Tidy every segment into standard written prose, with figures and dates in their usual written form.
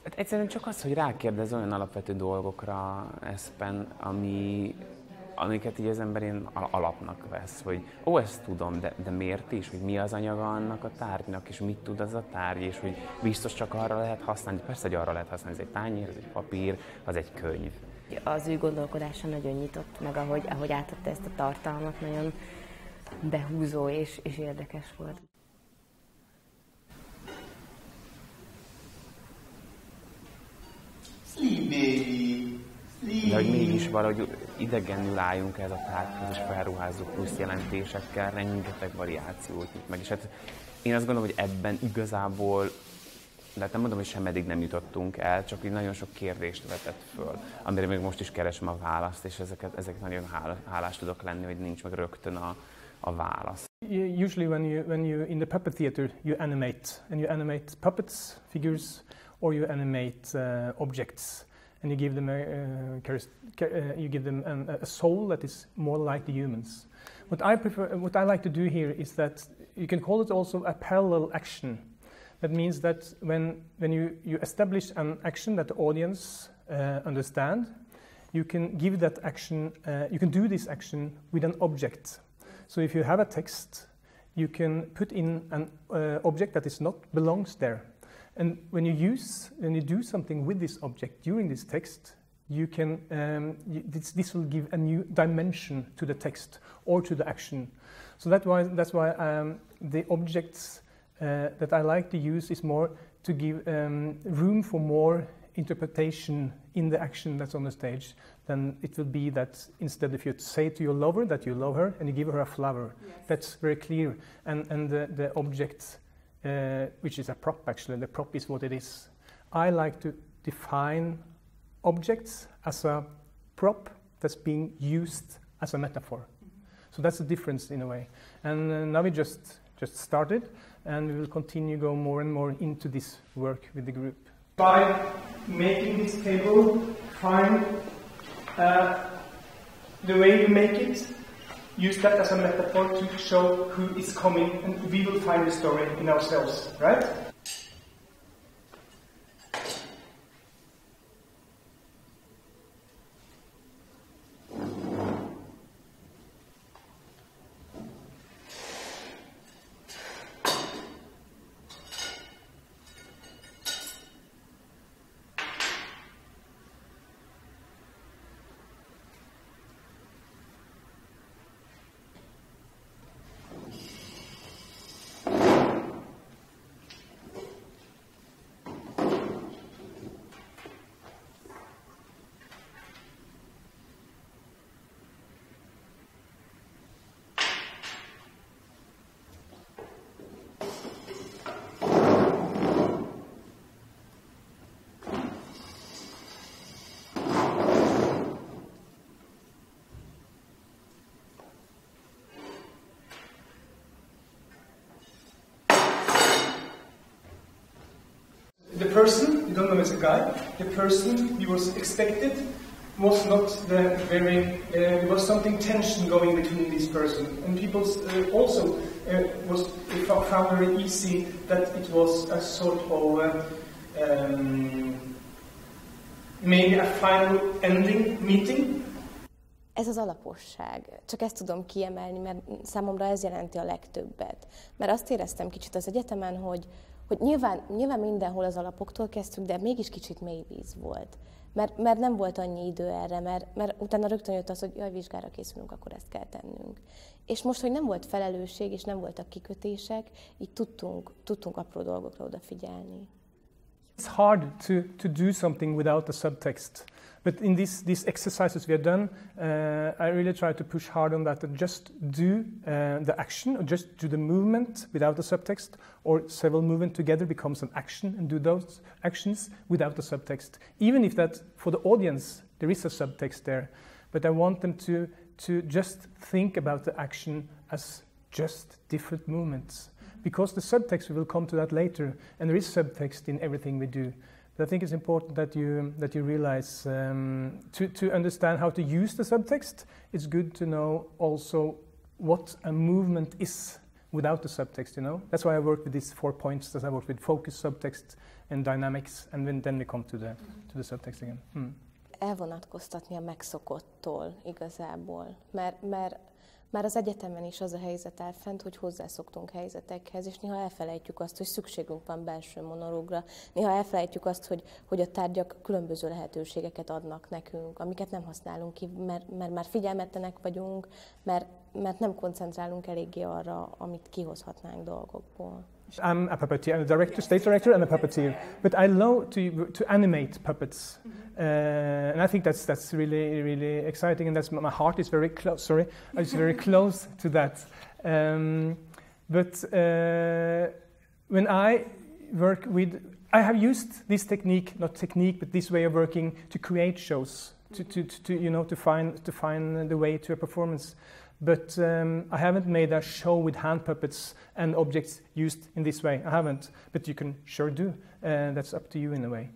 Hát egyszerűen csak az, hogy rákérdez olyan alapvető dolgokra, Espen, amiket így az ember ilyen alapnak vesz, hogy ezt tudom, de miért is, hogy mi az anyaga annak a tárgynak, és mit tud az a tárgy, és hogy biztos csak arra lehet használni. Persze, hogy arra lehet használni, ez egy tányér, ez egy papír, az egy könyv. Az ő gondolkodása nagyon nyitott, meg ahogy átadta ezt a tartalmat, nagyon behúzó és érdekes volt. De hogy mégis valahogy idegenül álljunk ez a tárgyhoz, és felruházzuk plusz jelentésekkel, rengeteg variációt nyit meg. És hát én azt gondolom, hogy ebben igazából, de hát nem mondom, hogy semmeddig nem jutottunk el, csak így nagyon sok kérdést vetett föl, amire még most is keresem a választ, és ezek nagyon hálás tudok lenni, hogy nincs meg rögtön a válasz. Usually when you in the puppet theater you animate, and you animate puppets, figures, or you animate objects, and you give them a soul that is more like the humans. What I like to do here is that you can call it also a parallel action. That means that when you establish an action that the audience understand, you can give that action. You can do this action with an object. So if you have a text, you can put in an object that is not belongs there. And when you do something with this object during this text, you can this will give a new dimension to the text or to the action. So that's why the objects that I like to use is more to give room for more interpretation in the action that's on the stage. Then it will be that instead if you say to your lover that you love her and you give her a flower, yes. That's very clear. And the object, which is a prop actually, the prop is what it is. I like to define objects as a prop that's being used as a metaphor. Mm-hmm. So that's the difference in a way. And now we just started, and we will continue go more and more into this work with the group. By making this table, find the way you make it, use that as a metaphor to show who is coming, and we will find the story in ourselves, right? The person, you don't know it's a guy, the person he was expected was not the very, there was something tension going between this person. And people also found very easy that it was a sort of maybe a final ending meeting. Ez az alaposság. Csak ezt tudom kiemelni, mert számomra ez jelenti a legtöbbet. Mert azt éreztem kicsit az egyetemen, hogy nyilván mindenhol az alapoktól kezdtük, de mégis kicsit mély víz volt. Mert nem volt annyi idő erre, mert utána rögtön jött az, hogy jaj, vizsgára készülünk, akkor ezt kell tennünk. És most, hogy nem volt felelősség, és nem voltak kikötések, így tudtunk apró dolgokra odafigyelni. It's hard to do something without a subtext. But in these exercises we have done, I really try to push hard on that, just do the action, or just do the movement without the subtext, or several movements together becomes an action, and do those actions without the subtext. Even if that, for the audience, there is a subtext there. But I want them to just think about the action as just different movements. Because the subtext, we will come to that later, and there is subtext in everything we do. But I think it's important that you realize to understand how to use the subtext. It's good to know also what a movement is without the subtext, you know. That's why I work with these 4 points, that I work with focus, subtext and dynamics, and then we come to the subtext again. Elvonatkoztatni a megszokottól igazából, mert már az egyetemen is az a helyzet áll fent, hogy hozzászoktunk helyzetekhez, és néha elfelejtjük azt, hogy szükségünk van belső monológra, néha elfelejtjük azt, hogy a tárgyak különböző lehetőségeket adnak nekünk, amiket nem használunk ki, mert már figyelmetlenek vagyunk, mert nem koncentrálunk eléggé arra, amit kihozhatnánk dolgokból. I'm a puppeteer, I'm a director, stage director, and a puppeteer. But I love to animate puppets, and I think that's really, really exciting. And my heart is very close. Sorry, it's very close to that. But when I work with, I have used this technique, not technique, but this way of working to create shows, to find the way to a performance. But I haven't made a show with hand puppets and objects used in this way. I haven't, but you can sure do. That's up to you in a way.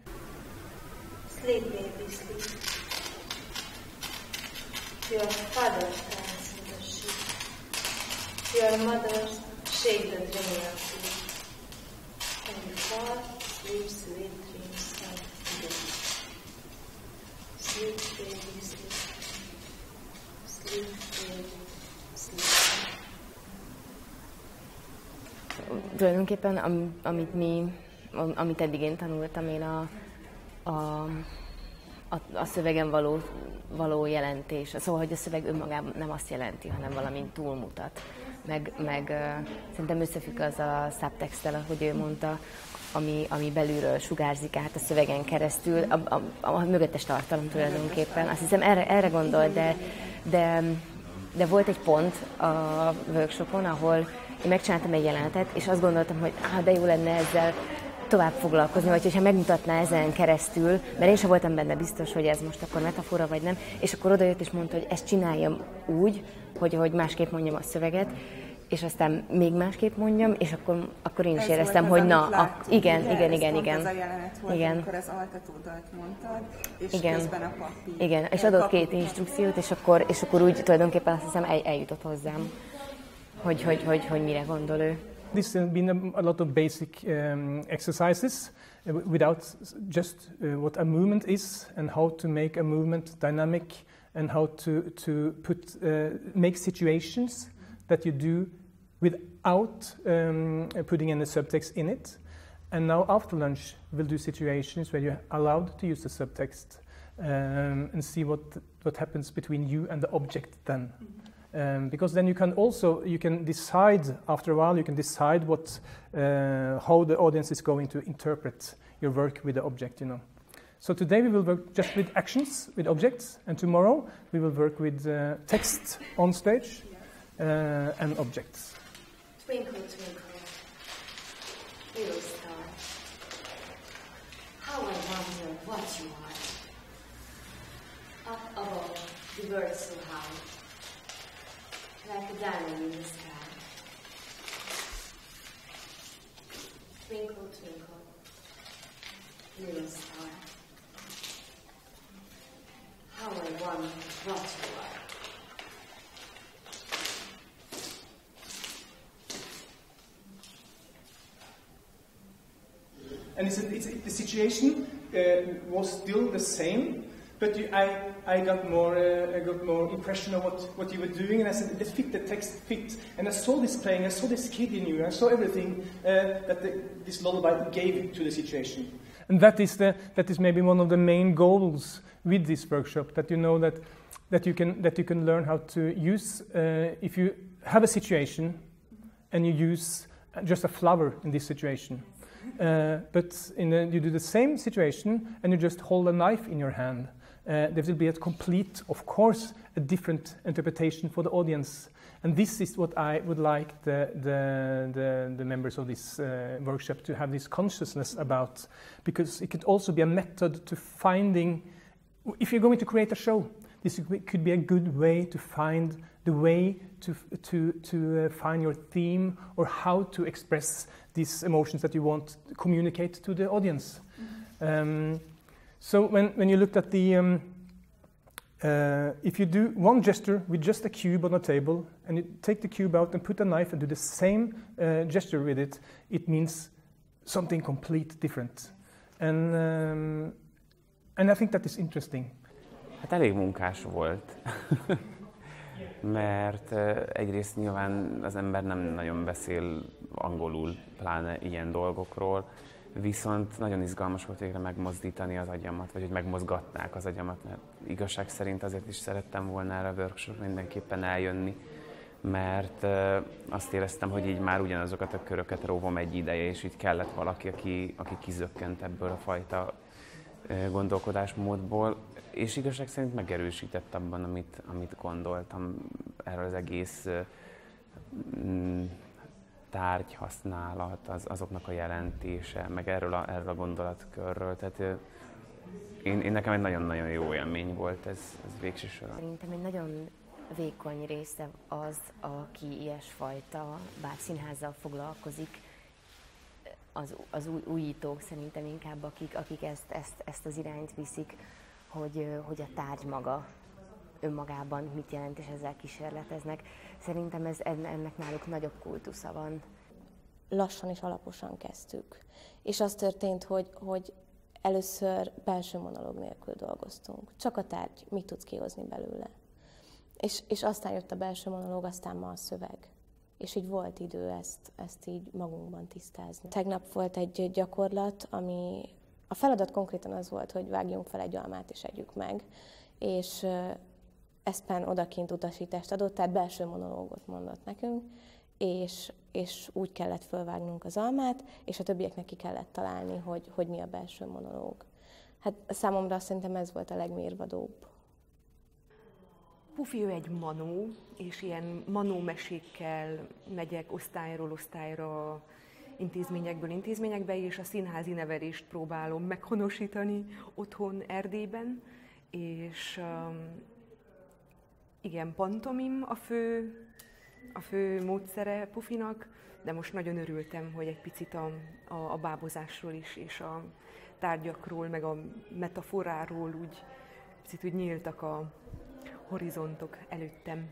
Sleep, baby, sleep. Your father stands in the ship. Your mother shake the dream of sleep. And you fall, sleep, sweet dreams of death. Sleep, baby, sleep. Sleep, baby. Tulajdonképpen, amit eddig én tanultam, én a szövegen való jelentés, szóval, hogy a szöveg önmagában nem azt jelenti, hanem valamint túlmutat. Meg szerintem összefügg az a subtexttel, ahogy ő mondta, ami belülről sugárzik át a szövegen keresztül, a mögöttes tartalom tulajdonképpen. Azt hiszem erre gondol, de volt egy pont a workshopon, ahol én megcsináltam egy jelenetet, és azt gondoltam, hogy de jó lenne ezzel tovább foglalkozni, vagy hogyha megmutatná ezen keresztül, mert én sem voltam benne biztos, hogy ez most akkor metafora vagy nem, és akkor odajött és mondta, hogy ezt csináljam úgy, hogy másképp mondjam a szöveget, és aztán még másképp mondjam, és akkor én is éreztem, hogy igen. Ez a jelenet volt, igen. amikor az altatódalt mondtad, és igen. közben a papír. Igen, és adott 2 instrukciót, és akkor úgy tulajdonképpen azt hiszem eljutott hozzám, hogy mire gondol ő. This has been a lot of basic exercises without just what a movement is and how to make a movement dynamic and how to make situations that you do without putting any subtext in it. And now after lunch we'll do situations where you're allowed to use the subtext and see what happens between you and the object then. Because then you can decide after a while, you can decide how the audience is going to interpret your work with the object, you know. So today we will work just with actions, with objects, and tomorrow we will work with text on stage and objects. Twinkle, twinkle, little star, how I wonder what you are. Up above, the birds so high, like a diamond in the sky. Twinkle, twinkle, little star, how I wonder what you are. And the situation was still the same, but I got more impression of what you were doing, and I said, the text fit. And I saw this playing, I saw this kid in you, I saw everything that this lullaby gave to the situation. And that is maybe one of the main goals with this workshop, that you know that you can learn how to use, if you have a situation and you use just a flower in this situation. But you do the same situation and you just hold a knife in your hand. There will be of course, a different interpretation for the audience. And this is what I would like the members of this workshop to have this consciousness about, because it could also be a method to finding, if you're going to create a show, this could be a good way to find the way to find your theme or how to express these emotions that you want to communicate to the audience. So when you looked at the If you do one gesture with just a cube on a table, and you take the cube out and put a knife and do the same gesture with it, it means something complete different. And I think that is interesting. Hát elég munkás volt, mert egyrészt nyilván az ember nem nagyon beszél angolul, pláne ilyen dolgokról, viszont nagyon izgalmas volt végre megmozdítani az agyamat, vagy hogy megmozgatnák az agyamat, mert igazság szerint azért is szerettem volna erre a workshopra mindenképpen eljönni, mert azt éreztem, hogy így már ugyanazokat a köröket róvom egy ideje, és így kellett valaki, aki kizökkent ebből a fajta gondolkodásmódból, és igazság szerint megerősített abban, amit gondoltam erről az egész tárgyhasználat, azoknak a jelentése, meg erről a gondolatkörről. Tehát én nekem egy nagyon-nagyon jó élmény volt ez végső soron. Szerintem egy nagyon vékony része az, aki ilyesfajta bábszínházzal foglalkozik, az újítók szerintem inkább, akik ezt az irányt viszik, hogy a tárgy maga önmagában mit jelent, és ezzel kísérleteznek. Szerintem ennek náluk nagyobb kultusza van. Lassan és alaposan kezdtük. És az történt, hogy először belső monológ nélkül dolgoztunk. Csak a tárgy, mit tudsz kihozni belőle. És aztán jött a belső monológ, aztán ma a szöveg. És így volt idő ezt így magunkban tisztázni. Tegnap volt egy gyakorlat, ami a feladat konkrétan az volt, hogy vágjunk fel egy almát és együk meg. És Espen odakint utasítást adott, tehát belső monológot mondott nekünk, és úgy kellett fölvágnunk az almát, és a többieknek ki kellett találni, hogy mi a belső monológ. Hát számomra szerintem ez volt a legmérvadóbb. Pufi, ő egy manó, és ilyen manómesékkel megyek osztályról osztályra, intézményekből intézményekbe, és a színházi nevelést próbálom meghonosítani otthon Erdélyben, és igen, pantomim a fő módszere Pufinak, de most nagyon örültem, hogy egy picit a bábozásról is, és a tárgyakról, meg a metaforáról úgy picit úgy nyíltak a horizontok előttem.